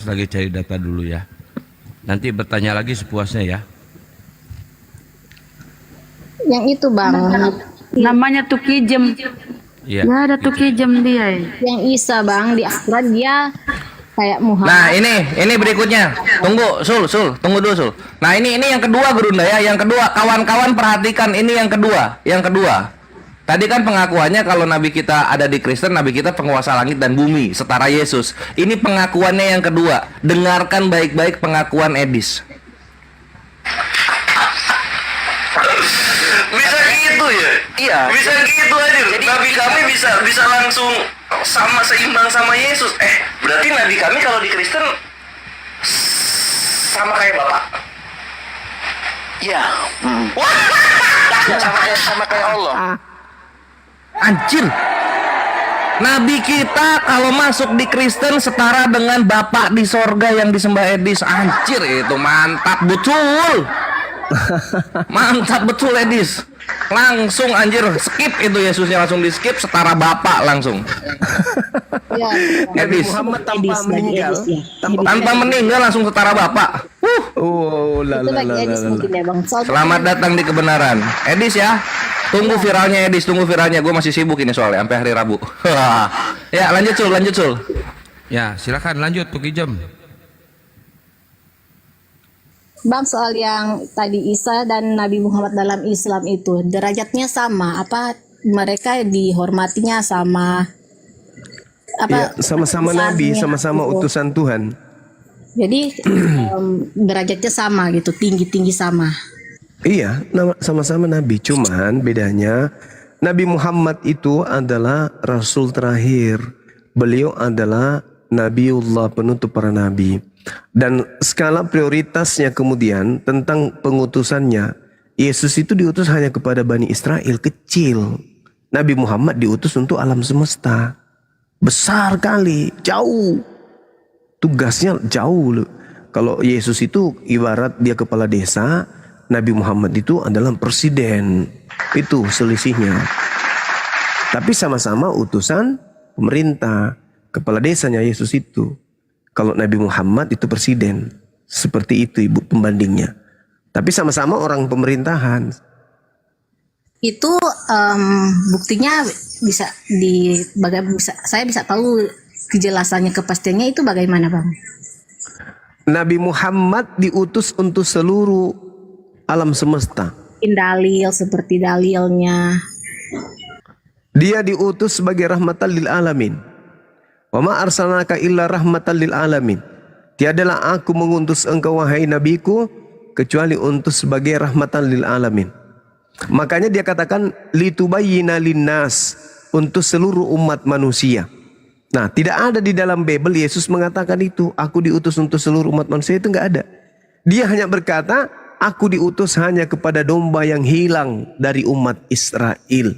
lagi cari data dulu ya. Nanti bertanya lagi sepuasnya ya. Yang itu bang, Namanya Tukijem. Iya. Ya ada Tukijem dia. yang Isa bang di akhirat dia kayak Muhammad. Nah ini berikutnya. Tunggu tunggu dulu Sul. Nah ini yang kedua Gurunda ya. Yang kedua kawan-kawan perhatikan ini yang kedua. Yang kedua. Tadi kan pengakuannya kalau Nabi kita ada di Kristen, Nabi kita penguasa langit dan bumi setara Yesus. Ini pengakuannya yang kedua. Dengarkan baik-baik pengakuan Edis. Bisa gitu ya? Iya. Bisa gitu aja. Nabi kami bisa langsung sama seimbang sama Yesus. Berarti nabi kami kalau di Kristen sama kayak Bapak. Iya. Wah. Sama kayak Allah. Anjir. Nabi kita kalau masuk di Kristen setara dengan Bapak di sorga yang disembah Edis. Anjir itu mantap betul. Mantap betul Edis. Langsung anjir skip itu Yesusnya langsung di skip setara Bapak langsung. Ya, Edis. Muhammad tanpa Edis, meninggal, Edis, ya. Tanpa meninggal langsung setara Bapak. Oh, Itu bagi Edis mungkin ya bang. Soalnya Selamat datang di kebenaran. Edis ya. Tunggu viralnya Edis, tunggu viralnya. Gue masih sibuk ini soalnya sampai hari Rabu. Ya, lanjut Sul. Ya, silakan lanjut Tukijem. bang soal yang tadi Isa dan Nabi Muhammad dalam Islam itu derajatnya sama, apa mereka dihormatinya sama? Ya, sama-sama Nabi, besarnya sama-sama gitu. utusan Tuhan. Jadi derajatnya sama gitu, tinggi-tinggi sama. Iya, sama-sama Nabi. Cuman bedanya Nabi Muhammad itu adalah Rasul terakhir. Beliau adalah Nabiullah, penutup para Nabi. Dan skala prioritasnya kemudian tentang pengutusannya. Yesus itu diutus hanya kepada Bani Israel kecil. Nabi Muhammad diutus untuk alam semesta. Besar kali, jauh. Tugasnya jauh. Kalau Yesus itu ibarat dia kepala desa, Nabi Muhammad itu adalah presiden. Itu selisihnya. Tapi sama-sama utusan pemerintah. Kepala desanya Yesus itu. Kalau Nabi Muhammad itu presiden. Seperti itu ibu pembandingnya. Tapi sama-sama orang pemerintahan. Itu buktinya saya bisa tahu kejelasannya, kepastiannya itu bagaimana bang? Nabi Muhammad diutus untuk seluruh alam semesta. Dalil seperti dalilnya. Dia diutus sebagai rahmatan lil alamin. Wa ma arsalnaka illa rahmatan lil alamin. Tiadalah aku mengutus engkau wahai nabiku kecuali untuk sebagai rahmatan lil alamin. Makanya dia katakan litubayyina linnas, untuk seluruh umat manusia. Nah, tidak ada di dalam Bible Yesus mengatakan itu, aku diutus untuk seluruh umat manusia, itu enggak ada. Dia hanya berkata, aku diutus hanya kepada domba yang hilang dari umat Israel.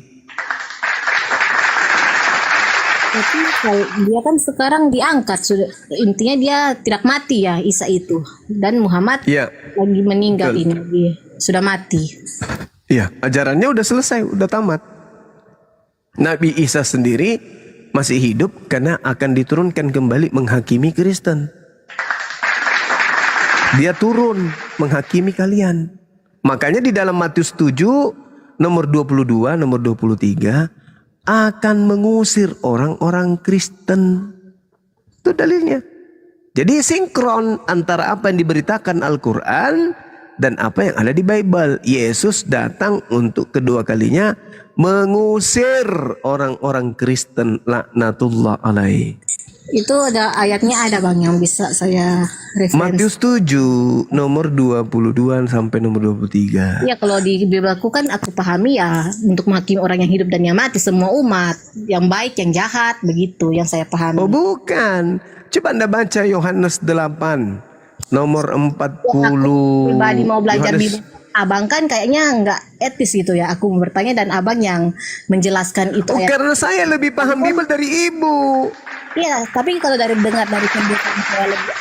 Tapi kalau dia kan sekarang diangkat, sudah intinya dia tidak mati ya Isa itu, dan Muhammad Iya. lagi meninggal. Betul. Ini dia sudah mati. Iya, ajarannya udah selesai, udah tamat. Nabi Isa sendiri masih hidup karena akan diturunkan kembali menghakimi Kristen. Dia turun menghakimi kalian. Makanya di dalam Matius 7 nomor 22, nomor 23 akan mengusir orang-orang Kristen. Itu dalilnya. Jadi sinkron antara apa yang diberitakan Al-Quran dan apa yang ada di Bible. Yesus datang untuk kedua kalinya mengusir orang-orang Kristen, laknatullah alaih. Itu ada ayatnya, ada bang yang bisa saya referensi. Matius 7 nomor 22 sampai nomor 23. Ya kalau di Bibelku kan aku pahami ya untuk menghakimi orang yang hidup dan yang mati, semua umat, yang baik, yang jahat, begitu yang saya pahami. Oh bukan. Coba Anda baca Yohanes 8 nomor 40. Pribadi mau belajar Yohanes- Bibel, abang kan kayaknya nggak etis gitu ya. Aku bertanya dan abang yang menjelaskan itu Oh, ayat. karena saya lebih paham Bible dari ibu. Iya, tapi kalau dengar dari penjelasan saya lebih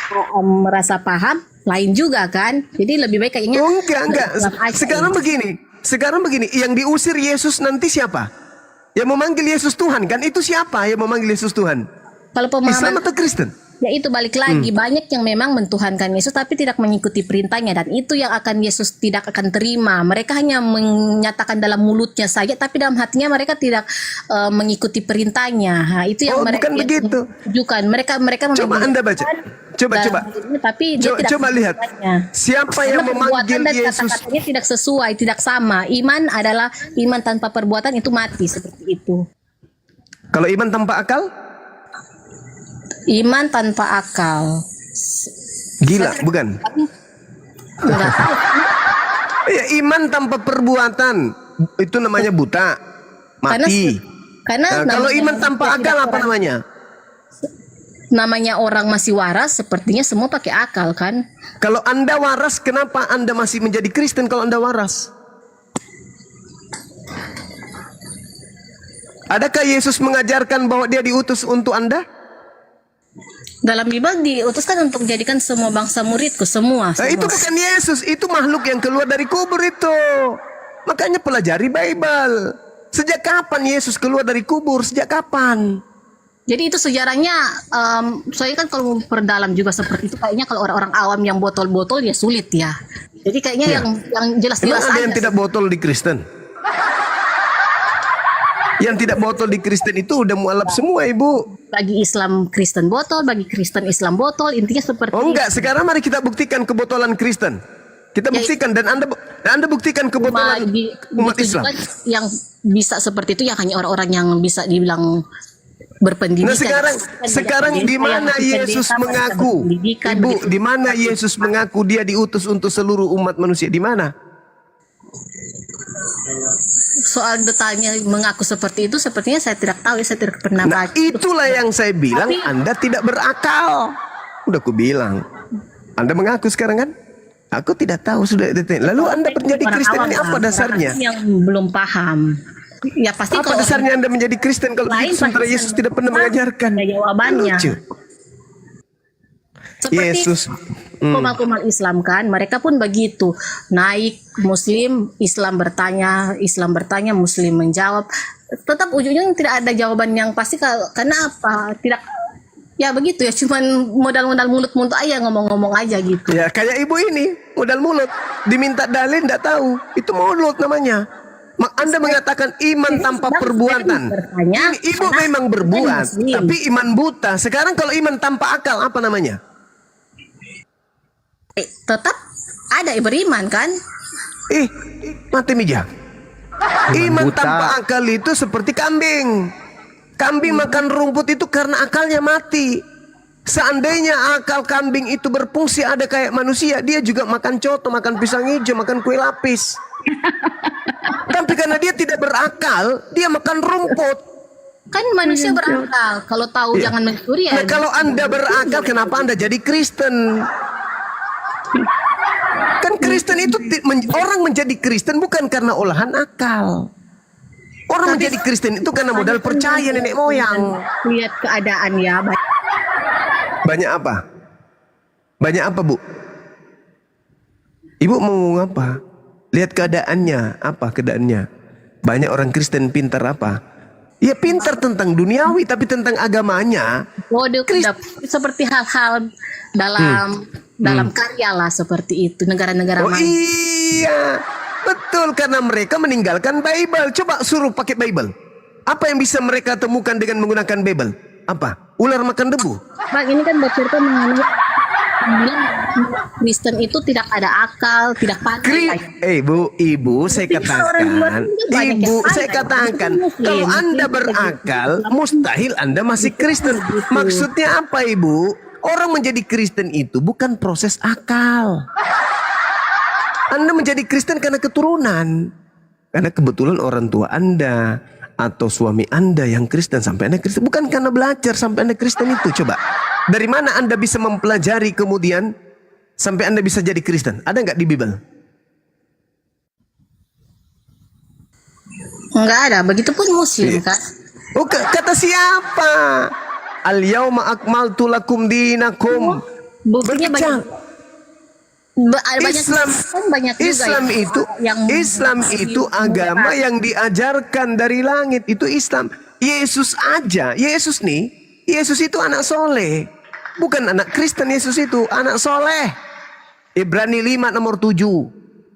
merasa paham, lain juga kan. Jadi lebih baik kayaknya. Oh enggak. Dalam ayat Sekarang ini. begini, yang diusir Yesus nanti siapa? Yang memanggil Yesus Tuhan kan? Itu siapa yang memanggil Yesus Tuhan? Kalau Islam pemahaman atau Kristen? Ya itu balik lagi, banyak yang memang mentuhankan Yesus tapi tidak mengikuti perintahnya, dan itu yang akan Yesus tidak akan terima. Mereka hanya menyatakan dalam mulutnya saja tapi dalam hatinya mereka tidak mengikuti perintahnya. Nah, itu yang mereka bukan begitu. tunjukkan. Mereka Coba Anda baca. Coba. Tapi dia tidak Coba lihat. melakukannya. Siapa yang Karena perbuatan memanggil dan Yesus? kata-katanya tidak sesuai, tidak sama. Iman adalah iman tanpa perbuatan, itu mati seperti itu. Kalau iman tanpa akal? Iman tanpa akal. Gila, bukan? Enggak tahu. Ya, iman tanpa perbuatan itu namanya buta, mati. Karena Nah, kalau namanya iman tanpa manusia akal tidak apa orang- namanya? Namanya orang masih waras, sepertinya semua pakai akal kan? Kalau Anda waras, kenapa Anda masih menjadi Kristen kalau Anda waras? Adakah Yesus mengajarkan bahwa dia diutus untuk Anda? Dalam Bible diutuskan untuk menjadikan semua bangsa muridku, semua. Nah, itu bukan Yesus, itu makhluk yang keluar dari kubur itu. Makanya pelajari Bible. Sejak kapan Yesus keluar dari kubur? Sejak kapan? Jadi itu sejarahnya, soalnya kan kalau memperdalam juga seperti itu, kayaknya kalau orang-orang awam yang botol-botol ya sulit ya. Jadi kayaknya Ya. yang Emang jelas-jelas ada yang aja. tidak botol di Kristen? Yang tidak botol di Kristen itu udah mualaf semua, Ibu. Bagi Islam Kristen botol, bagi Kristen Islam botol, intinya seperti Oh enggak, sekarang mari kita buktikan kebotolan Kristen. Kita Ya, buktikan dan Anda buktikan kebotolan umat itu Islam. juga yang bisa seperti itu yang hanya orang-orang yang bisa dibilang berpendidikan. Nah sekarang di mana Yesus mengaku, Ibu, di mana Yesus mengaku dia diutus untuk seluruh umat manusia? Di mana? Soal detailnya mengaku seperti itu, sepertinya saya tidak tahu, saya tidak pernah Nah baca. itulah yang saya bilang, Tapi- Anda tidak berakal. Udah aku bilang. Anda mengaku sekarang kan? Aku tidak tahu sudah detail. Lalu Anda menjadi Orang Kristen awam ini lah, apa orang dasarnya? yang belum paham. Ya pasti Apa kalau dasarnya Anda menjadi Kristen kalau lain sementara pasti Yesus tidak pernah sama. mengajarkan? Ada jawabannya. Lucu. seperti Yesus. kumal-kumal Islam kan, mereka pun begitu. Naik Muslim, Islam bertanya, Muslim menjawab. Tetap ujungnya tidak ada jawaban yang pasti karena apa? Tidak, ya begitu ya, cuman modal-modal mulut-mulut aja, ngomong-ngomong aja gitu. Ya kayak ibu ini, modal mulut. Diminta dalil tidak tahu. Itu mulut namanya. Anda mengatakan iman tanpa perbuatan. Bertanya, Ini ibu karena memang bukan berbuat, Muslim. tapi iman buta. Sekarang kalau iman tanpa akal apa namanya? Tetap ada beriman kan? Mati mija. Iman tanpa akal itu seperti kambing. Kambing makan rumput itu karena akalnya mati. Seandainya akal kambing itu berfungsi ada kayak manusia, dia juga makan coto, makan pisang hijau, makan kue lapis. Tapi karena dia tidak berakal, dia makan rumput. Kan manusia berakal. Kalau tahu Iya. jangan mencuri ya. Nah kalau Anda berakal, kenapa Anda jadi Kristen? Kan Kristen itu orang menjadi Kristen bukan karena olahan akal. Orang menjadi Kristen itu karena modal percaya nenek moyang. Lihat keadaan ya. Banyak apa? Banyak apa, Bu? Ibu mau ngomong apa? Lihat keadaannya. Apa keadaannya? Banyak orang Kristen pintar apa? Ya pintar tentang duniawi, tapi tentang agamanya. Waduh, seperti hal-hal dalam karya lah seperti itu, negara-negara Oh mana. iya, betul, karena mereka meninggalkan Bible. Coba suruh pakai Bible. Apa yang bisa mereka temukan dengan menggunakan Bible? Apa? Ular makan debu? Bang, ini kan bercerita mengenai bilang Kristen itu tidak ada akal, tidak pandai. Ibu, saya katakan, saya katakan, kalau Anda berakal, mustahil Anda masih Kristen. Maksudnya apa, Ibu? Orang menjadi Kristen itu bukan proses akal. Anda menjadi Kristen karena keturunan. Karena kebetulan orang tua Anda atau suami Anda yang Kristen sampai Anda Kristen. Bukan karena belajar sampai Anda Kristen itu. Coba, dari mana Anda bisa mempelajari kemudian sampai Anda bisa jadi Kristen? Ada nggak di Bible? Enggak ada, begitupun Muslim kan. Oh, kata siapa? Al-yauma akmaltu lakum dinakum. Buktinya banyak. Islam itu agama yang diajarkan dari langit. Itu Islam. Yesus aja. Yesus itu anak soleh. Bukan anak Kristen Yesus itu, anak soleh. Ibrani 5 nomor 7.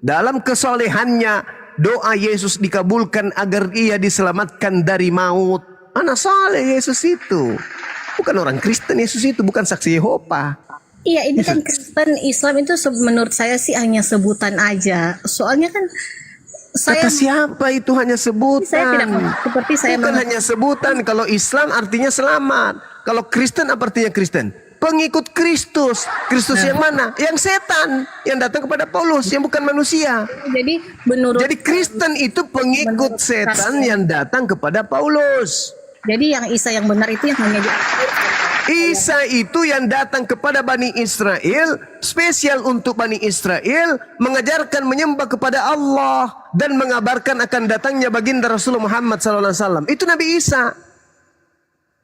Dalam kesolehannya doa Yesus dikabulkan agar ia diselamatkan dari maut. Anak soleh Yesus itu. Bukan orang Kristen Yesus itu, bukan saksi Yehova. Iya, ini kan Kristen Islam itu menurut saya sih hanya sebutan aja. Soalnya kan Kata saya siapa itu hanya sebutan? saya tidak seperti saya Bukan hanya sebutan. Kalau Islam artinya selamat. Kalau Kristen apa artinya Kristen? Pengikut Kristus. Kristus yang mana? Yang setan. Yang datang kepada Paulus. Yang bukan manusia. jadi menurut Jadi Kristen itu pengikut setan yang datang kepada Paulus. jadi yang Isa yang benar itu yang hanya Isa itu yang datang kepada Bani Israel, spesial untuk Bani Israel, mengajarkan menyembah kepada Allah dan mengabarkan akan datangnya baginda Rasulullah Muhammad SAW. Itu Nabi Isa.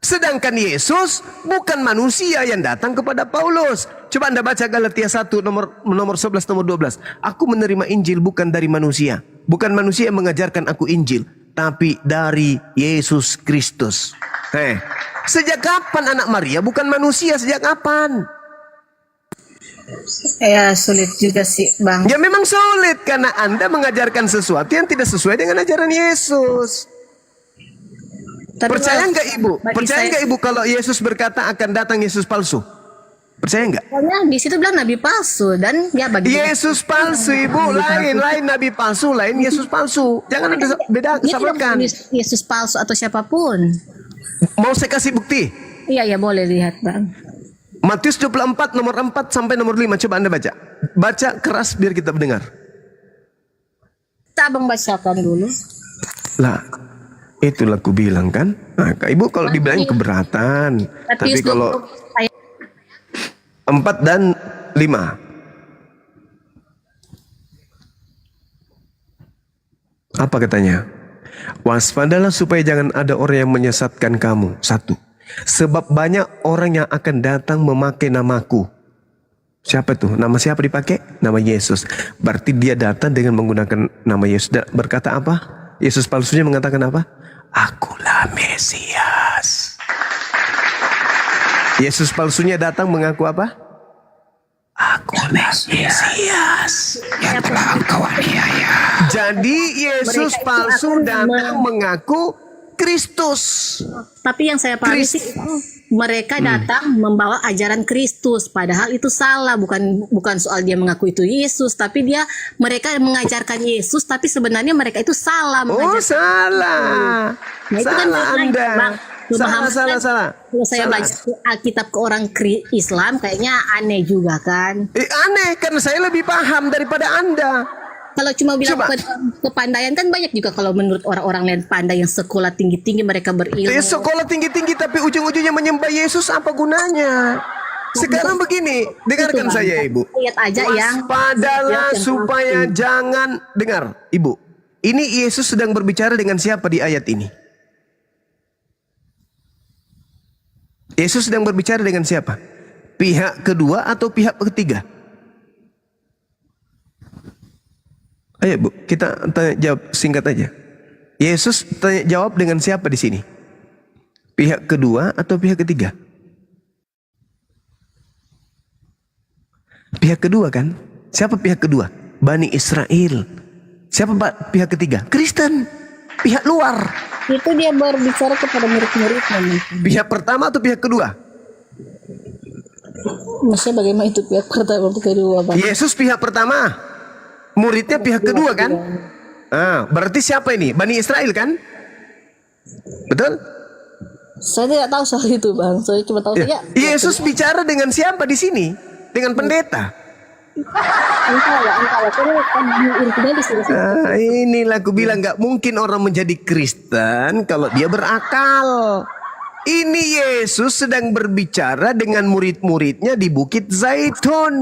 Sedangkan Yesus bukan manusia yang datang kepada Paulus. Coba Anda baca Galatia 1 nomor 11 nomor 12. Aku menerima Injil bukan dari manusia. Bukan manusia yang mengajarkan aku Injil, tapi dari Yesus Kristus. Sejak kapan anak Maria bukan manusia? Sejak kapan? ya sulit juga sih Bang. Ya memang sulit karena Anda mengajarkan sesuatu yang tidak sesuai dengan ajaran Yesus. Tapi Percaya kalau- nggak Ibu? bagi Percaya saya- nggak Ibu kalau Yesus berkata akan datang Yesus palsu? Percaya nggak? Soalnya di situ bilang nabi palsu dan ya bagi Yesus palsu Ibu, lain nabi palsu, lain Yesus palsu. Jangan ada beda dia tidak samakan. menulis Yesus palsu atau siapapun. Mau saya kasih bukti? Iya ya boleh lihat Bang. Matius 24 nomor 4 sampai nomor 5, coba Anda baca. Baca keras biar kita mendengar. Kita Abang bacakan dulu. Lah, itulah ku bilang kan. Nah, Ibu kalau dibilang keberatan. Tapi Matius kalau 20 ayat 4 dan 5. Apa katanya? Waspadalah supaya jangan ada orang yang menyesatkan kamu. 1. Sebab banyak orang yang akan datang memakai namaku. Siapa tuh? Nama siapa dipakai? Nama Yesus. Berarti dia datang dengan menggunakan nama Yesus. Dan berkata apa? Yesus palsunya mengatakan apa? Akulah Mesias. Yesus palsunya datang mengaku apa? Akulah Mesias yang telah engkau aniaya. Jadi Yesus Mereka itu palsu akan datang mengaku Kristus. Tapi yang saya pahami sih mereka datang membawa ajaran Kristus, padahal itu salah, bukan soal dia mengaku itu Yesus, tapi mereka mengajarkan Yesus, tapi sebenarnya mereka itu salah Oh mengajarkan. salah. Nah, itu kan Salah maknanya, Anda. Bang. Pemahaman kan, Salah. Kalau saya Salah. baca Alkitab ke orang Islam kayaknya aneh juga kan. Aneh karena saya lebih paham daripada Anda. Kalau cuma bilang Coba. kepandaian kan banyak juga kalau menurut orang-orang lain pandai yang sekolah tinggi-tinggi mereka berilmu. Sekolah tinggi-tinggi tapi ujung-ujungnya menyembah Yesus apa gunanya? Sekarang begini, dengarkan Itu, Bang. saya Ibu. Lihat aja yang Waspadalah yang supaya palsu. jangan dengar Ibu. Ini Yesus sedang berbicara dengan siapa di ayat ini? Yesus sedang berbicara dengan siapa? Pihak kedua atau pihak ketiga? Ayo Bu, kita tanya jawab singkat aja. Yesus tanya jawab dengan siapa di sini? Pihak kedua atau pihak ketiga? Pihak kedua kan? Siapa pihak kedua? Bani Israel. Siapa pihak ketiga? Kristen. Pihak luar. itu dia berbicara kepada murid-muridnya mungkin. Pihak pertama atau pihak kedua? Maksudnya bagaimana itu pihak pertama atau kedua Bang? Yesus pihak pertama. Muridnya pihak kedua kan? Ah, berarti siapa ini? Bani Israel kan? Betul? Saya tidak tahu soal itu Bang. Saya cuma tahu saja. Yesus bicara dengan siapa di sini? Dengan pendeta. Entah ya. Karena intinya di sini. Ah, inilah aku bilang nggak mungkin orang menjadi Kristen kalau dia berakal. Ini Yesus sedang berbicara dengan murid-muridnya di Bukit Zaitun.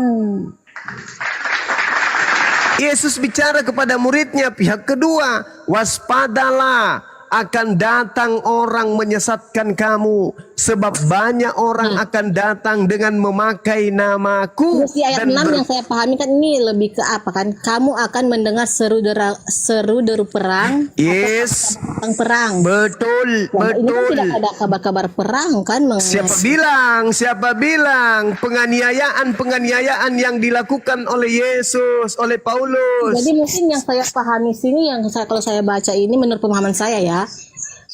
Yesus bicara kepada muridnya pihak kedua, waspadalah akan datang orang menyesatkan kamu Sebab banyak orang akan datang dengan memakai namaku. Terus di ayat 6 yang saya pahami kan ini lebih ke apa kan? Kamu akan mendengar seru-deru perang. Yes, Tentang perang. betul, Ini kan betul. tidak ada kabar-kabar perang kan mengenai Siapa bilang penganiayaan yang dilakukan oleh Yesus, oleh Paulus. Jadi mungkin yang saya pahami sini, kalau saya baca ini menurut pemahaman saya ya,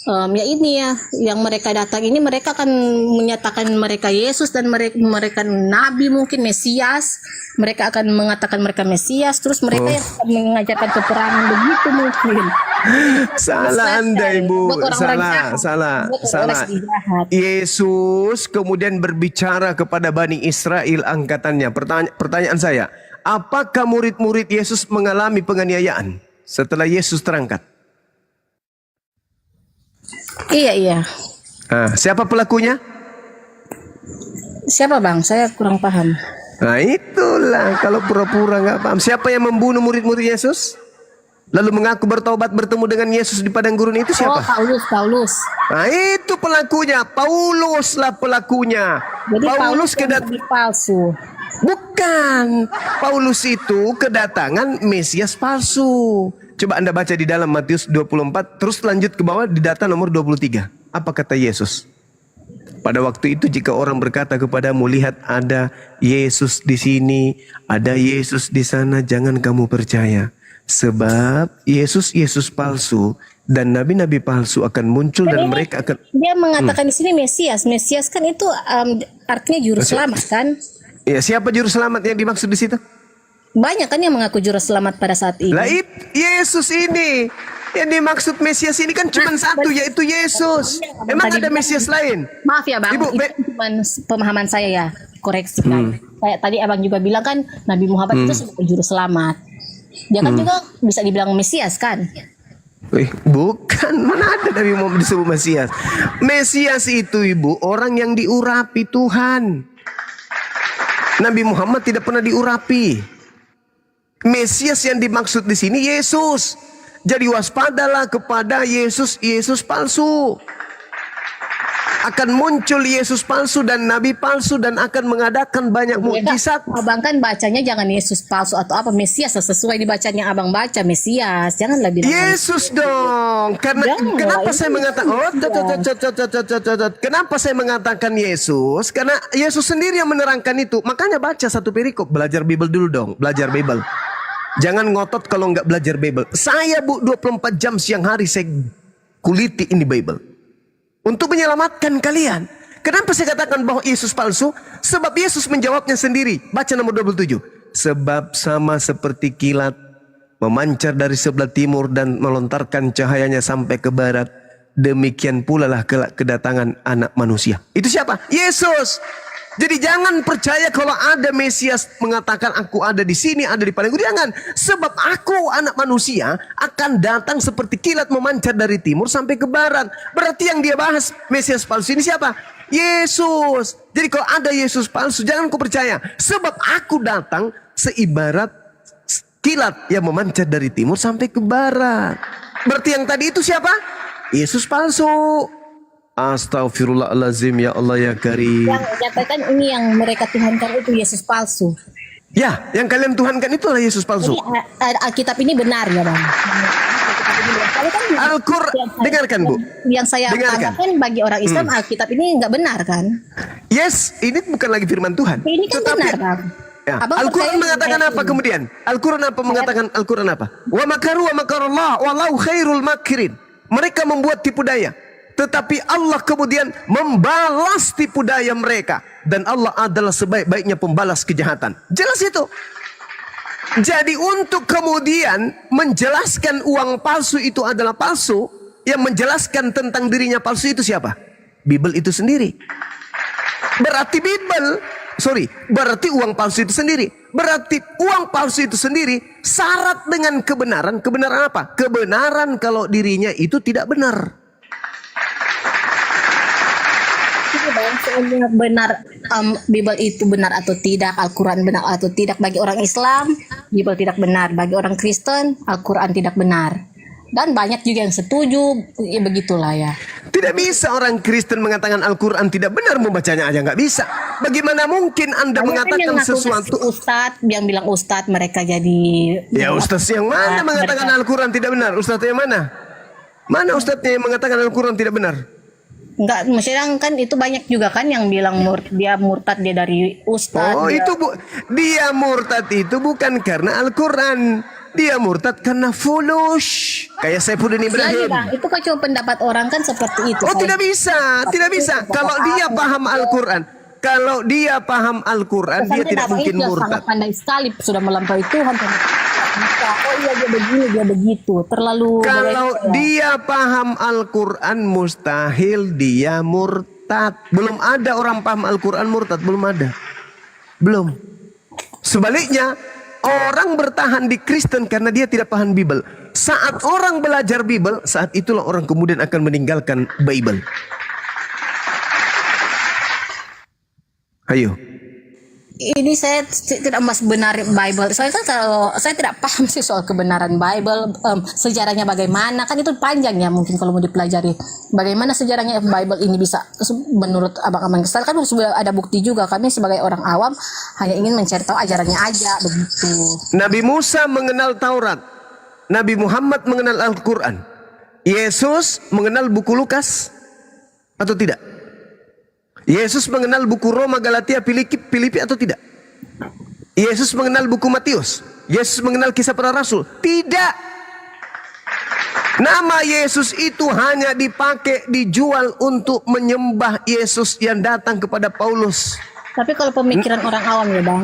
ya ini ya, yang mereka datang ini mereka akan menyatakan mereka Yesus dan mereka Nabi mungkin Mesias, mereka akan mengatakan mereka Mesias, terus mereka yang akan mengajarkan peperangan begitu mungkin. Salah Anda Ibu, Buat orang-orang jahat. salah. Buat orang-orang jahat. Yesus kemudian berbicara kepada Bani Israel angkatannya. Pertanyaan saya, apakah murid-murid Yesus mengalami penganiayaan setelah Yesus terangkat? Iya. Siapa pelakunya? Siapa bang? Saya kurang paham. Nah itulah, kalau pura-pura nggak paham. Siapa yang membunuh murid-murid Yesus? Lalu mengaku bertobat bertemu dengan Yesus di padang gurun itu Oh, siapa? Paulus. Nah itu pelakunya, Paulus lah pelakunya. Jadi Paulus yang nabi palsu. Bukan, Paulus itu kedatangan Mesias palsu. Coba Anda baca di dalam Matius 24, terus lanjut ke bawah di data nomor 23. Apa kata Yesus? Pada waktu itu jika orang berkata kepadamu, lihat ada Yesus di sini, ada Yesus di sana, jangan kamu percaya. Sebab Yesus palsu dan nabi-nabi palsu akan muncul dan mereka akan... Dia mengatakan di sini Mesias. Mesias kan itu artinya juru selamat kan? Ya, siapa juru selamat yang dimaksud di situ? Banyak kan yang mengaku juru selamat pada saat ini. Lah Yesus ini. Yang dimaksud Mesias ini kan cuma satu, yaitu Yesus. Emang ada Mesias lain? Maaf ya bang, Ibu, itu cuma pemahaman saya ya. Koreksi kan. Kayak tadi abang juga bilang kan Nabi Muhammad itu sebagai juru selamat. Dia kan juga bisa dibilang Mesias kan? Wih, bukan, mana ada Nabi Muhammad disebut Mesias. Mesias itu Ibu, orang yang diurapi Tuhan. Nabi Muhammad tidak pernah diurapi. Mesias yang dimaksud di sini Yesus. Jadi waspadalah kepada Yesus palsu. Akan muncul Yesus palsu dan Nabi palsu dan akan mengadakan banyak mukjizat. Abang kan bacanya jangan Yesus palsu atau apa, Mesias sesuai dibacanya abang baca Mesias. Janganlah bilang Yesus dong. Kenapa saya mengatakan kenapa saya mengatakan Yesus? Karena Yesus sendiri yang menerangkan itu. Makanya baca satu perikop, belajar Bible dulu dong, belajar Bible. Jangan ngotot kalau nggak belajar Bible. Saya 24 jam siang hari saya kuliti ini Bible untuk menyelamatkan kalian. Kenapa saya katakan bahwa Yesus palsu? Sebab Yesus menjawabnya sendiri. Baca nomor 27. Sebab sama seperti kilat memancar dari sebelah timur dan melontarkan cahayanya sampai ke barat, demikian pula lah kelak kedatangan Anak Manusia. Itu siapa? Yesus. Jadi jangan percaya kalau ada Mesias mengatakan aku ada di sini, ada di padang gurun. Jangan. Sebab aku Anak Manusia akan datang seperti kilat memancar dari timur sampai ke barat. Berarti yang dia bahas Mesias palsu ini siapa? Yesus. Jadi kalau ada Yesus palsu jangan kau percaya. Sebab aku datang seibarat kilat yang memancar dari timur sampai ke barat. Berarti yang tadi itu siapa? Yesus palsu. Astaghfirullahalazim, ya Allah ya Karim. yang nyatakan ini yang mereka tuhankan itu Yesus palsu. Ya, yang kalian tuhankan itu adalah Yesus palsu. Jadi Alkitab ini benar ya bang. Al-Quran, dengarkan Bu. Yang saya katakan bagi orang Islam Alkitab ini nggak benar kan? Yes, ini bukan lagi firman Tuhan. Ini kan benar bang. Ya. Abang Al-Quran percaya mengatakan dengan apa ini? kemudian? Al-Quran apa mengatakan? Al-Quran apa? Wa makaru wa makarallah wallahu khairul makirin. Mereka membuat tipu daya. Tetapi Allah kemudian membalas tipu daya mereka. Dan Allah adalah sebaik-baiknya pembalas kejahatan. Jelas itu. Jadi untuk kemudian menjelaskan uang palsu itu adalah palsu. Yang menjelaskan tentang dirinya palsu itu siapa? Bible itu sendiri. Berarti berarti uang palsu itu sendiri. Berarti uang palsu itu sendiri syarat dengan kebenaran. Kebenaran apa? Kebenaran kalau dirinya itu tidak benar. Benar Bible itu benar atau tidak, Al-Quran benar atau tidak. Bagi orang Islam Bible tidak benar, bagi orang Kristen Al-Quran tidak benar, dan banyak juga yang setuju ya, begitulah ya. Tidak bisa orang Kristen mengatakan Al-Quran tidak benar, membacanya aja nggak bisa. Bagaimana mungkin Anda Banyak kan yang mengatakan ngaku sesuatu? Ustadz, yang bilang Ustadz mereka jadi Ya Ustaz yang mana mengatakan mereka- Al-Quran tidak benar? Ustaz yang mana? Mana Ustaznya yang mengatakan Al-Quran tidak benar? Enggak, maksudnya kan itu banyak juga kan yang bilang dia murtad, dia dari Ustadz. Oh dia- itu dia murtad itu bukan karena Al-Quran. Dia murtad karena fulus. Kayak Saifuddin Lagi, Ibrahim. Bang, itu kan cuma pendapat orang kan seperti itu. Oh Kayak- tidak bisa, tidak bisa. Kalau dia paham Al-Quran, kalau dia paham Al-Quran, dia Sampai tidak Abang mungkin itu murtad. sangat pandai sekali, sudah melampaui Tuhan. Oh iya dia begini, dia begitu. Terlalu Kalau bagaimana ya? dia paham Al-Quran, mustahil dia murtad. Belum ada orang paham Al-Quran murtad, belum ada. Belum. Sebaliknya, orang bertahan di Kristen karena dia tidak paham Bible. Saat orang belajar Bible, saat itulah orang kemudian akan meninggalkan Bible. Ayo. Ini saya tidak mas benar Bible. Soalnya kan kalau saya tidak paham sih soal kebenaran Bible, sejarahnya bagaimana, kan itu panjang ya mungkin kalau mau dipelajari. Bagaimana sejarahnya Bible ini bisa menurut abang-abang kesal kan sudah ada bukti juga. Kami sebagai orang awam hanya ingin mencari tahu ajarannya aja begitu. Nabi Musa mengenal Taurat. Nabi Muhammad mengenal Al-Quran. Yesus mengenal buku Lukas atau tidak? Yesus mengenal buku Roma, Galatia, Filipi atau tidak? Yesus mengenal buku Matius. Yesus mengenal kisah para rasul. Tidak. Nama Yesus itu hanya dipakai, dijual untuk menyembah Yesus yang datang kepada Paulus. Tapi kalau pemikiran orang awam ya bang,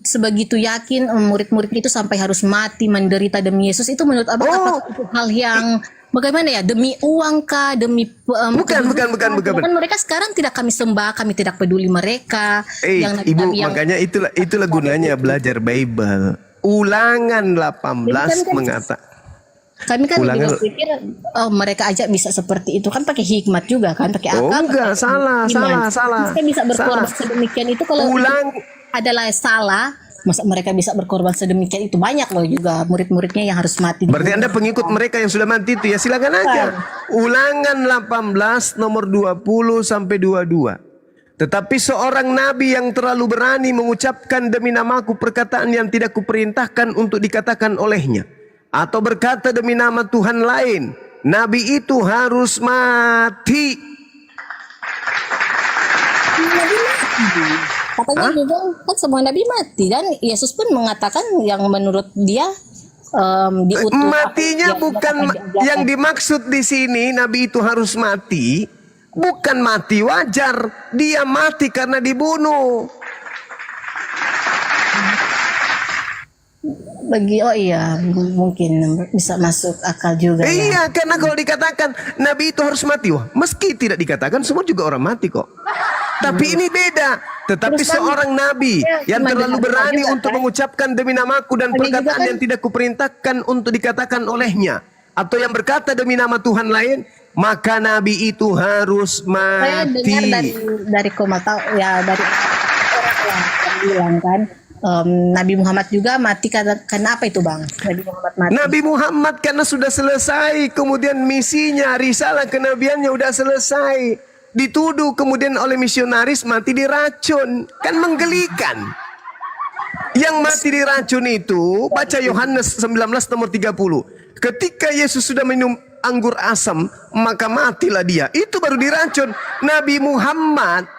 sebegitu yakin murid-murid itu sampai harus mati menderita demi Yesus, itu menurut abang apakah itu hal yang bagaimana ya, demi uang kah, demi Bukan. kan mereka sekarang tidak kami sembah, kami tidak peduli mereka. Ibu, makanya itulah gunanya belajar Bible. Ulangan 18 mengatakan. Kami kan Ulangan. juga pikir mereka aja bisa seperti itu kan pakai hikmat juga kan, pakai akal. Enggak, pakai salah. Mereka bisa berkorban Salah. sedemikian itu kalau Ulang. itu adalah salah, masa mereka bisa berkorban sedemikian itu, banyak loh juga murid-muridnya yang harus mati. Berarti Anda pengikut mereka yang sudah mati itu ya, silakan aja. Ulangan 18 nomor 20 sampai 22. Tetapi seorang nabi yang terlalu berani mengucapkan demi namaku perkataan yang tidak kuperintahkan untuk dikatakan olehnya, atau berkata demi nama Tuhan lain, nabi itu harus mati. Katanya juga kan semua nabi mati, dan Yesus pun mengatakan yang menurut dia diutus. Matinya bukan yang dimaksud di sini. Nabi itu harus mati, bukan mati wajar. Dia mati karena dibunuh. Oh iya, mungkin bisa masuk akal juga. Ya. Iya, karena kalau dikatakan Nabi itu harus mati, wah, meski tidak dikatakan semua juga orang mati kok. Tapi ini beda. Tetapi Terus kan, seorang nabi yang cuma terlalu dengar berani juga, untuk kan? mengucapkan demi namaku dan Ada juga perkataan kan? yang tidak kuperintahkan untuk dikatakan olehnya, atau yang berkata demi nama Tuhan lain, maka nabi itu harus Saya dengar mati. dari komentar ya, dari orang yang bilang kan Nabi Muhammad juga mati karena apa itu bang? Nabi Muhammad mati. Nabi Muhammad karena sudah selesai, kemudian misinya, risalah kenabiannya udah selesai, dituduh kemudian oleh misionaris mati diracun, kan menggelikan. Yang mati diracun itu, baca Yohanes 19 nomor 30. Ketika Yesus sudah minum anggur asam, maka matilah dia. Itu baru diracun. Nabi Muhammad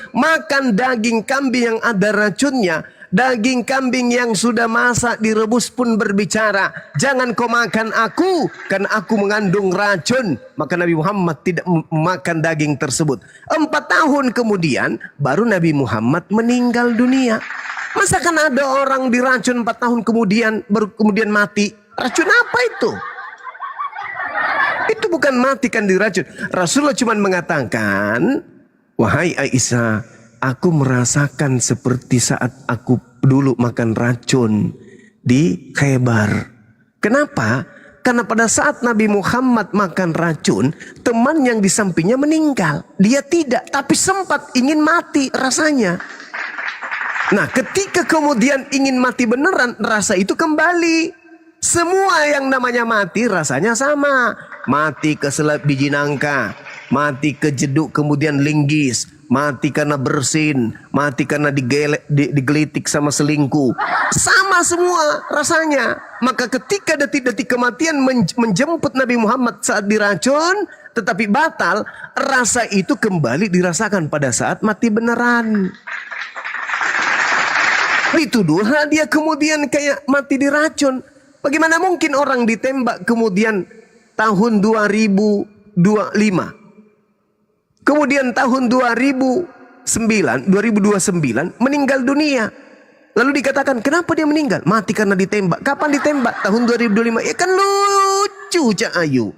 makan daging kambing yang ada racunnya. Daging kambing yang sudah masak direbus pun berbicara, jangan kau makan aku, karena aku mengandung racun. Maka Nabi Muhammad tidak makan daging tersebut. 4 tahun kemudian baru Nabi Muhammad meninggal dunia. Masa kan ada orang diracun 4 tahun kemudian baru kemudian mati? Racun apa itu? Itu bukan mati kan diracun. Rasulullah cuma mengatakan, wahai Aisyah, aku merasakan seperti saat aku dulu makan racun di Khaybar. Kenapa? Karena pada saat Nabi Muhammad makan racun, teman yang di sampingnya meninggal. Dia tidak, tapi sempat ingin mati rasanya. Nah, ketika kemudian ingin mati beneran, rasa itu kembali. Semua yang namanya mati rasanya sama. Mati keselap biji nangka, mati kejeduk kemudian linggis, mati karena bersin, mati karena digelitik sama selingkuh. Sama semua rasanya. Maka ketika detik-detik kematian menjemput Nabi Muhammad saat diracun, tetapi batal, rasa itu kembali dirasakan pada saat mati beneran. Dituduhlah dia kemudian kayak mati diracun. Bagaimana mungkin orang ditembak kemudian tahun 2025. Kemudian tahun 2029 meninggal dunia. Lalu dikatakan kenapa dia meninggal? Mati karena ditembak. Kapan ditembak? Tahun 2025. Ya kan lucu Cak Ayu.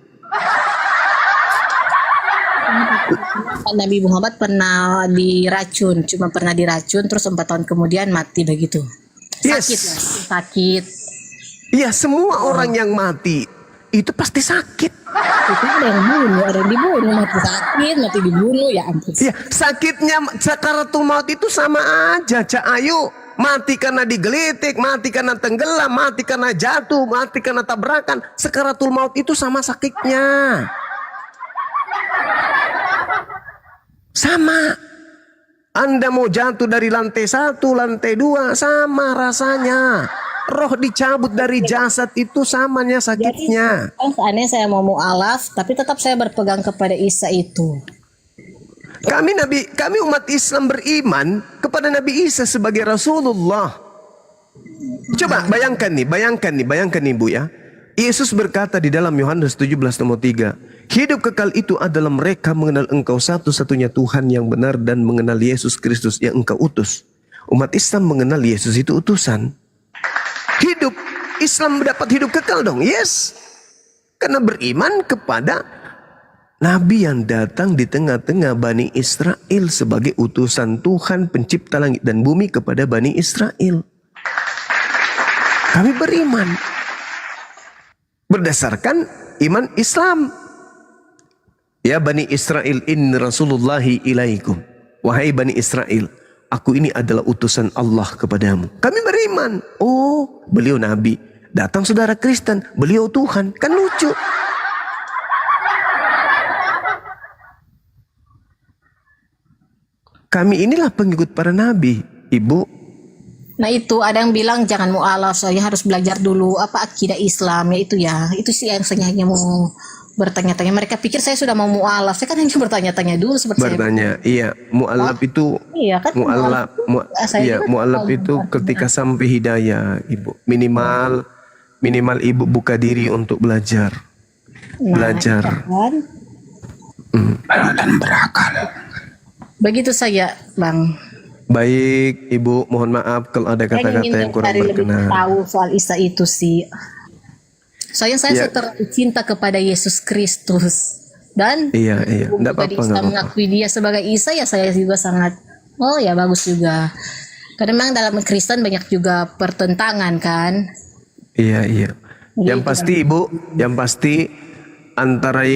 Nabi Muhammad pernah diracun, cuma pernah diracun terus 4 tahun kemudian mati begitu. Yes. Sakit lah, sakit. Ya semua orang yang mati itu pasti sakit. Itu ada yang bunuh, ada yang dibunuh, mati sakit, mati dibunuh, ya ampun. Ya sakitnya sakaratul maut itu sama aja Cak Ayu. Mati karena digelitik, mati karena tenggelam, mati karena jatuh, mati karena tabrakan. Sakaratul maut itu sama sakitnya. Sama. Anda mau jatuh dari lantai 1, lantai 2, sama rasanya. Roh dicabut dari jasad itu samanya sakitnya. Seandainya saya mau mu'alaf, tapi tetap saya berpegang kepada Isa itu. Kami umat Islam beriman kepada Nabi Isa sebagai Rasulullah. Coba bayangkan nih Bu ya. Yesus berkata di dalam Yohanes 17 nomor 3, hidup kekal itu adalah mereka mengenal Engkau satu-satunya Tuhan yang benar dan mengenal Yesus Kristus yang Engkau utus. Umat Islam mengenal Yesus itu utusan. Hidup Islam mendapat hidup kekal dong. Yes. Karena beriman kepada Nabi yang datang di tengah-tengah Bani Israel sebagai utusan Tuhan pencipta langit dan bumi kepada Bani Israel. Kami beriman berdasarkan iman Islam. Ya Bani Israel, inni rasulullahi ilaikum. Wahai Bani Israel, aku ini adalah utusan Allah kepadamu. Kami beriman. Oh, beliau Nabi. Datang saudara Kristen, beliau Tuhan. Kan lucu. Kami inilah pengikut para Nabi, Ibu. Nah itu ada yang bilang jangan mu'alaf, saya harus belajar dulu apa akidah Islam ya itu ya. Itu sih yang saya hanya mau bertanya-tanya. Mereka pikir saya sudah mau mu'alaf. Saya kan hanya bertanya-tanya dulu seperti bertanya. Iya, mu'alaf itu iya kan mu'alaf itu ketika sampai hidayah, Ibu. Minimal Ibu buka diri untuk belajar. Belajar. Dan berakal. Begitu saja, Bang. Baik, Ibu, mohon maaf kalau ada kata-kata yang kurang berkenan. Tahu soal Isa itu sih. Soalnya saya terlalu cinta kepada Yesus Kristus dan iya, enggak apa-apa, Islam mengakui dia sebagai Isa ya saya juga sangat bagus juga. Karena memang dalam Kristen banyak juga pertentangan kan. Iya. Yang pasti Ibu, yang pasti antara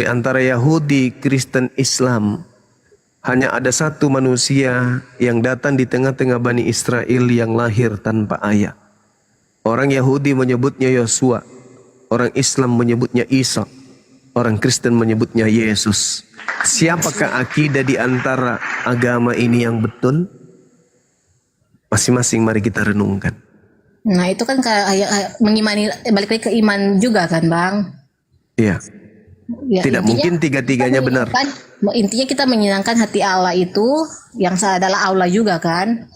antara Yahudi, Kristen, Islam hanya ada satu manusia yang datang di tengah-tengah Bani Israel yang lahir tanpa ayah. Orang Yahudi menyebutnya Yosua, orang Islam menyebutnya Isa, orang Kristen menyebutnya Yesus. Siapakah akidah di antara agama ini yang betul? Masing-masing mari kita renungkan. Nah itu kan kayak mengimani, balik lagi ke iman juga kan Bang? Iya. Ya, tidak mungkin tiga-tiganya benar. Intinya kita menyenangkan hati Allah itu yang adalah Allah juga kan?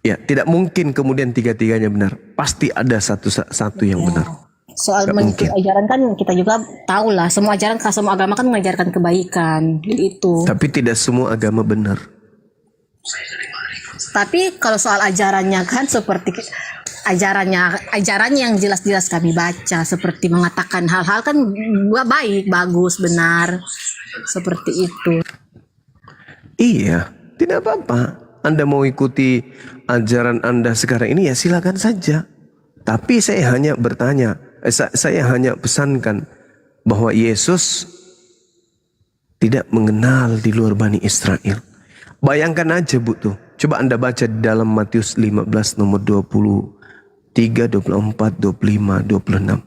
Ya, tidak mungkin kemudian tiga-tiganya benar. Pasti ada satu yang benar. Soal ajaran kan kita juga tahu lah. Semua agama kan mengajarkan kebaikan itu. Tapi tidak semua agama benar. Tapi kalau soal ajarannya kan seperti ajarannya yang jelas-jelas kami baca seperti mengatakan hal-hal kan baik, bagus, benar seperti itu. Iya, tidak apa-apa. Anda mau ikuti ajaran Anda sekarang ini ya silakan saja. Tapi saya hanya bertanya, saya hanya pesankan bahwa Yesus tidak mengenal di luar Bani Israel. Bayangkan aja Bu tuh. Coba Anda baca di dalam Matius 15 nomor 20 3, 24, 25, 26.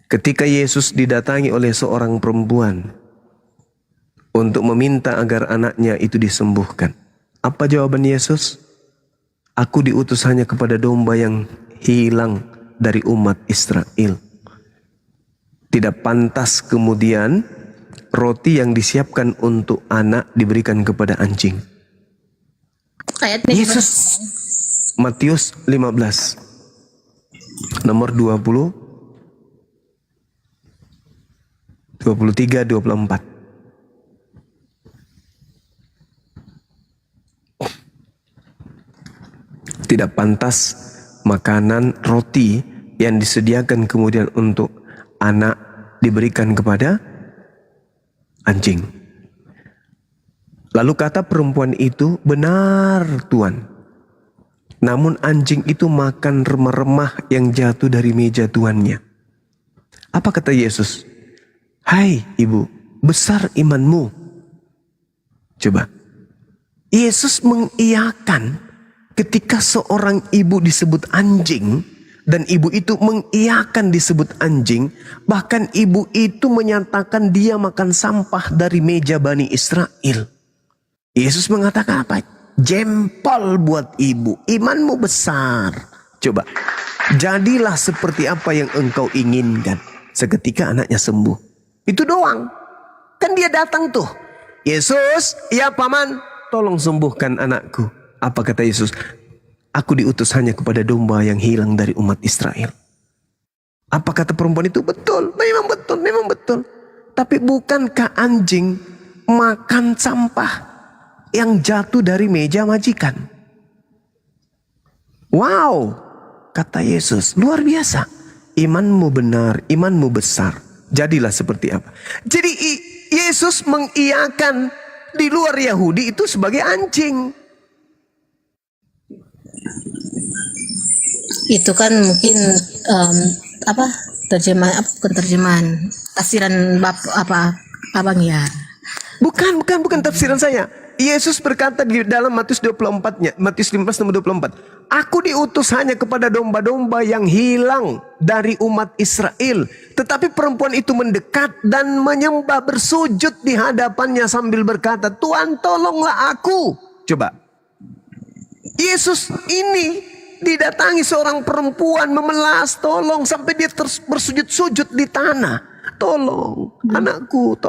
Ketika Yesus didatangi oleh seorang perempuan untuk meminta agar anaknya itu disembuhkan. Apa jawaban Yesus? Aku diutus hanya kepada domba yang hilang dari umat Israel. Tidak pantas kemudian roti yang disiapkan untuk anak diberikan kepada anjing. Ayatnya Yesus, Matius 15, nomor 20, 23, 24. Tidak pantas makanan roti yang disediakan kemudian untuk anak diberikan kepada anjing. Lalu kata perempuan itu, benar Tuan. Namun anjing itu makan remah-remah yang jatuh dari meja tuannya. Apa kata Yesus? Hai ibu, besar imanmu. Coba. Yesus mengiyakan ketika seorang ibu disebut anjing. Dan ibu itu mengiyakan disebut anjing. Bahkan ibu itu menyatakan dia makan sampah dari meja Bani Israel. Yesus mengatakan apa? Jempol buat ibu. Imanmu besar. Coba. Jadilah seperti apa yang engkau inginkan. Seketika anaknya sembuh. Itu doang. Kan dia datang tuh. Yesus, ya paman, tolong sembuhkan anakku. Apa kata Yesus? Aku diutus hanya kepada domba yang hilang dari umat Israel. Apa kata perempuan itu? Betul, memang betul, memang betul. Tapi bukankah anjing makan sampah yang jatuh dari meja majikan? Wow, kata Yesus, luar biasa. Imanmu benar, imanmu besar. Jadilah seperti apa? Jadi Yesus mengiyakan di luar Yahudi itu sebagai anjing. itu kan mungkin apa terjemahan, apa bukan terjemahan, tafsiran abang ya. Bukan tafsiran saya. Yesus berkata di dalam Matius 24-nya, Matius 15 nomor 24. Aku diutus hanya kepada domba-domba yang hilang dari umat Israel. Tetapi perempuan itu mendekat dan menyembah bersujud di hadapannya sambil berkata, Tuhan tolonglah aku. Coba. Yesus ini didatangi seorang perempuan memelas, tolong, sampai dia terus bersujud-sujud di tanah. Tolong anakku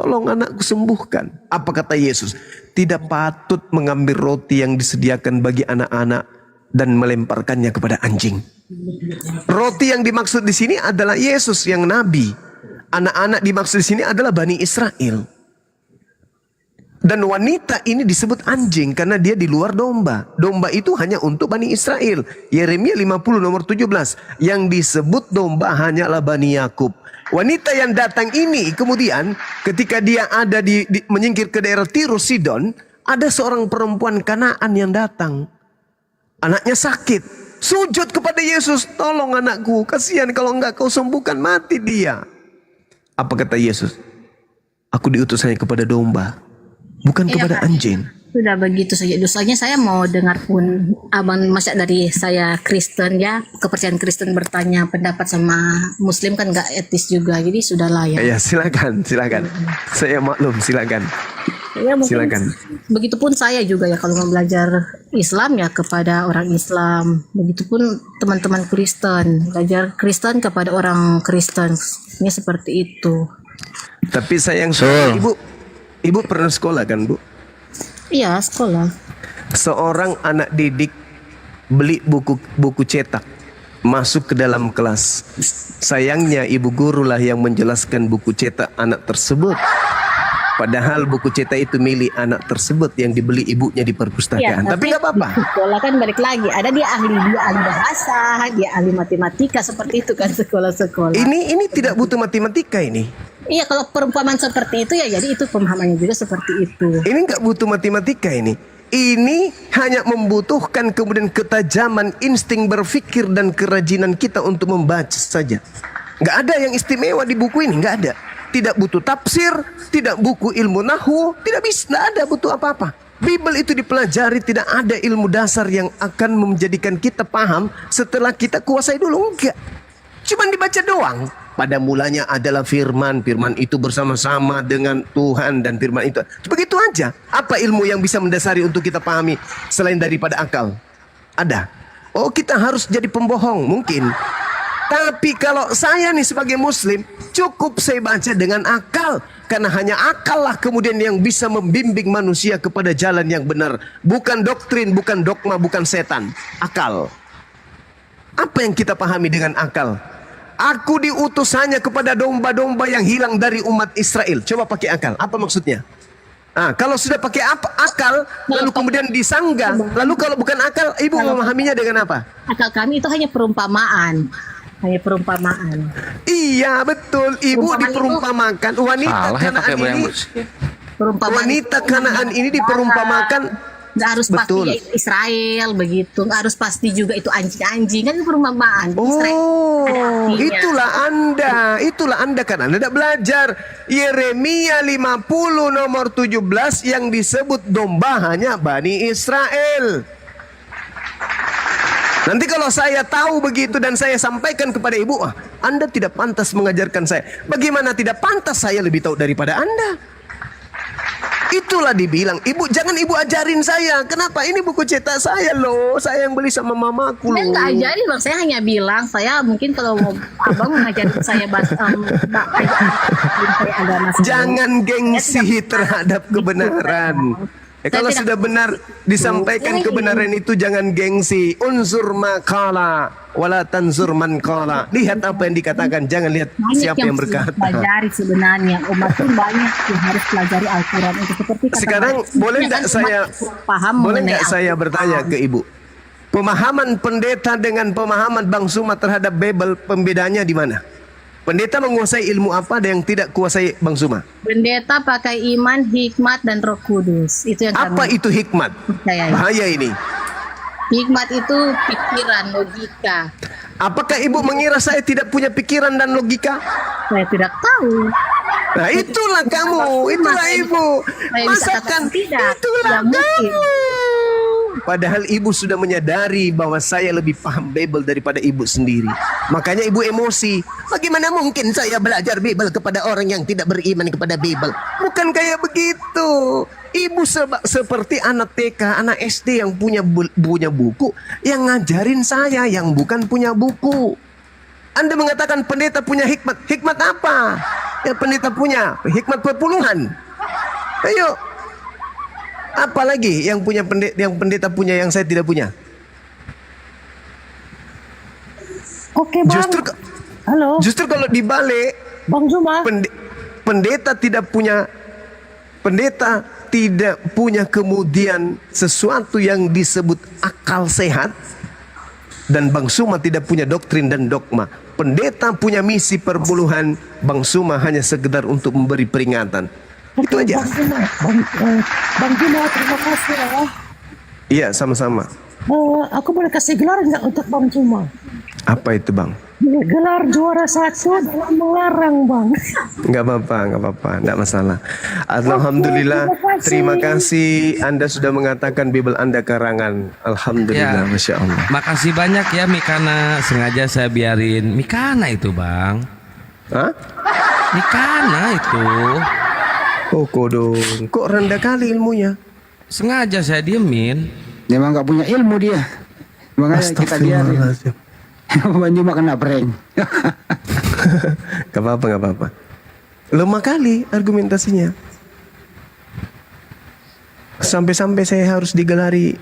sembuhkan. Apa kata Yesus? Tidak patut mengambil roti yang disediakan bagi anak-anak dan melemparkannya kepada anjing. Roti yang dimaksud di sini adalah Yesus yang nabi. Anak-anak dimaksud di sini adalah Bani Israel. Dan wanita ini disebut anjing karena dia di luar domba. Domba itu hanya untuk Bani Israel. Yeremia 50 nomor 17. Yang disebut domba hanyalah Bani Yakub. Wanita yang datang ini kemudian ketika dia ada menyingkir ke daerah Tirus Sidon, ada seorang perempuan Kanaan yang datang. Anaknya sakit. Sujud kepada Yesus, tolong anakku, kasihan kalau enggak kau sembuhkan, mati dia. Apa kata Yesus? Aku diutus hanya kepada domba, bukan kepada anjing. Sudah begitu saja. Dosanya saya mau dengar pun abang, masa dari saya Kristen ya, kepercayaan Kristen bertanya pendapat sama Muslim kan nggak etis juga. Jadi sudahlah ya. Ya silakan. Saya maklum, silakan. Ya, Silakan. Begitupun saya juga ya kalau mau belajar Islam ya kepada orang Islam. Begitupun teman-teman Kristen, belajar Kristen kepada orang Kristen. Ini seperti itu. Tapi sayang, ibu pernah sekolah kan, Bu? Iya, sekolah. Seorang anak didik beli buku cetak, masuk ke dalam kelas. Sayangnya ibu guru lah yang menjelaskan buku cetak anak tersebut. Padahal buku cetak itu milik anak tersebut yang dibeli ibunya di perpustakaan. Ya, tapi nggak apa-apa. Sekolah kan balik lagi. Ada dia ahli bahasa, dia ahli matematika, seperti itu kan sekolah-sekolah. Ini tidak butuh matematika ini. Iya, kalau perumpamaan seperti itu ya jadi itu pemahamannya juga seperti itu. Ini nggak butuh matematika ini. Ini hanya membutuhkan kemudian ketajaman insting berpikir dan kerajinan kita untuk membaca saja. Nggak ada yang istimewa di buku ini, nggak ada. Tidak butuh tafsir, tidak buku ilmu nahwu, tidak bisa, nggak ada butuh apa-apa. Bible itu dipelajari, tidak ada ilmu dasar yang akan menjadikan kita paham setelah kita kuasai dulu. Enggak. Cuman dibaca doang. Pada mulanya adalah firman. Firman itu bersama-sama dengan Tuhan dan firman itu. Begitu aja. Apa ilmu yang bisa mendasari untuk kita pahami selain daripada akal? Ada. Oh, kita harus jadi pembohong. Mungkin. Tapi kalau saya nih sebagai muslim, cukup saya baca dengan akal. Karena hanya akal lah kemudian yang bisa membimbing manusia kepada jalan yang benar. Bukan doktrin, bukan dogma, bukan setan. Akal. Apa yang kita pahami dengan akal? Aku diutus hanya kepada domba-domba yang hilang dari umat Israel. Coba pakai akal. Apa maksudnya? Nah, kalau sudah pakai akal, lalu kemudian disanggah. Lalu kalau bukan akal, ibu memahaminya dengan apa? Akal kami itu hanya perumpamaan. Hanya perumpamaan. Iya betul, ibu diperumpamakan wanita Salah ya pakai Kanaan ini. Perumpamaan Wanita itu Kanaan ini diperumpamakan. nggak harus Betul. pasti Israel begitu, nggak harus pasti juga itu anjing-anjing, kan itu perumpamaan. Oh, Ada artinya. itulah anda kan anda tidak belajar. Yeremia 50 nomor 17 yang disebut domba hanya Bani Israel. Nanti kalau saya tahu begitu dan saya sampaikan kepada ibu, Anda tidak pantas mengajarkan saya. Bagaimana tidak pantas, saya lebih tahu daripada Anda. Itulah dibilang, ibu jangan ibu ajarin saya. Kenapa? Ini buku cetak saya loh. Saya yang beli sama mamaku Saya loh. nggak ajarin bang, saya hanya bilang saya mungkin kalau mau abang mengajarin saya saya agama saya. Jangan gengsi terhadap kebenaran. Kalau tidak- sudah benar disampaikan kebenaran itu jangan gengsi. Unsur maqala wala tanzur man qala. Lihat apa yang dikatakan, jangan lihat Banyak siapa yang harus berkata. pelajari sebenarnya, umat pun banyak yang harus pelajari Al-Quran itu seperti kata Sekarang Bang, boleh kan nggak umat saya paham boleh mengenai nggak saya Al-Quran. bertanya ke ibu? Pemahaman pendeta dengan pemahaman Bang Suma terhadap Bible, pembedanya di mana? Pendeta menguasai ilmu apa ada yang tidak kuasai Bang Suma? Pendeta pakai iman, hikmat, dan Roh Kudus. Itu yang Apa kami itu hikmat? percayai. Bahaya ini. Hikmat itu pikiran, logika. Apakah ibu mengira saya tidak punya pikiran dan logika? Saya tidak tahu. Nah itulah kamu, itulah ibu. Saya bisa Masakan katakan tidak. itulah Tidak mungkin. kamu. Padahal ibu sudah menyadari bahwa saya lebih paham Bible daripada ibu sendiri. Makanya ibu emosi. Bagaimana mungkin saya belajar Bible kepada orang yang tidak beriman kepada Bible? Bukan kayak begitu. Ibu seperti anak TK, anak SD yang punya buku, yang ngajarin saya yang bukan punya buku. Anda mengatakan pendeta punya hikmat. Hikmat apa? Ya pendeta punya hikmat perpuluhan. Ayo. Apalagi yang pendeta punya yang saya tidak punya? Oke bang. Halo. Justru kalau dibalik Bang Zuma. pendeta tidak punya kemudian sesuatu yang disebut akal sehat, dan Bang Suma tidak punya doktrin dan dogma. Pendeta punya misi perpuluhan, Bang Suma hanya sekedar untuk memberi peringatan. Itu aja. Bang Zuma. Bang Zuma, terima kasih ya. Iya, sama-sama. Aku boleh kasih gelar nggak untuk Bang Zuma? Apa itu, Bang? Gelar juara 1 dalam melarang bang. Nggak apa-apa, nggak masalah. Alhamdulillah, terima kasih Anda sudah mengatakan Bible Anda karangan. Alhamdulillah, Ya. Masya Allah. Makasih banyak ya Mikana. Sengaja saya biarin Mikana itu bang. Hah? Mikana itu. Oh kodong, kok rendah kali ilmunya? Sengaja saya diemin. Dia memang nggak punya ilmu dia. Makanya kita biarin. Astagfirullahaladzim. Bang Juma kena prank. Gak apa-apa. Lemah kali argumentasinya. Sampai-sampai saya harus digelari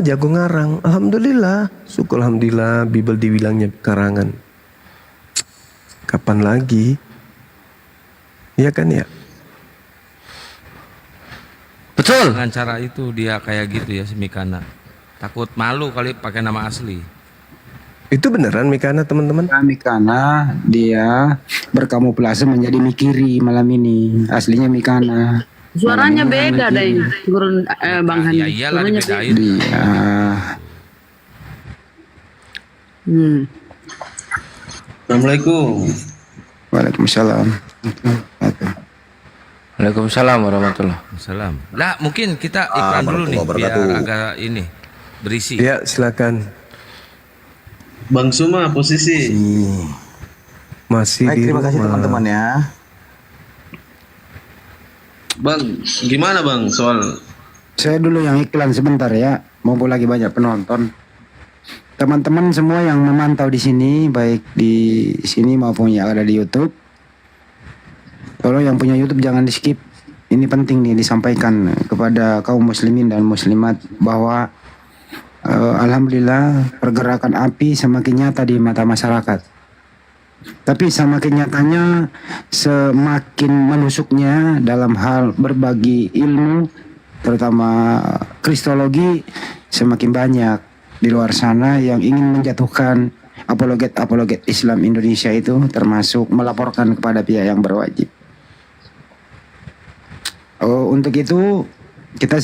jago ngarang. Alhamdulillah, syukur alhamdulillah Bible dibilangnya karangan. Kapan lagi? Iya kan ya? Betul. Dengan cara itu dia kayak gitu ya si Mikana. Takut malu kali pakai nama asli. Itu beneran Mikana teman-teman? Kami karena dia berkamuflase menjadi Mikiri malam ini. Aslinya Mikana. Suaranya beda deh, gurun Bang Hani. Ya iyalah Suaranya dibedain. Dia. Assalamualaikum. Waalaikumsalam. Waalaikumsalam warahmatullahi. Salam. Lah mungkin kita iklan dulu nih biar agak ini berisi. Ya, silakan. Bang Suma posisi. Masih di Terima kasih rumah. teman-teman ya. Bang, gimana Bang soal Saya dulu yang iklan sebentar ya, mumpung lagi banyak penonton. Teman-teman semua yang memantau di sini, baik di sini maupun yang ada di YouTube. Kalau yang punya YouTube jangan di skip. Ini penting nih disampaikan kepada kaum muslimin dan muslimat bahwa alhamdulillah pergerakan api semakin nyata di mata masyarakat. Tapi semakin nyatanya semakin menusuknya dalam hal berbagi ilmu, terutama kristologi, semakin banyak di luar sana yang ingin menjatuhkan apologet Islam Indonesia itu, termasuk melaporkan kepada pihak yang berwajib. Untuk itu kita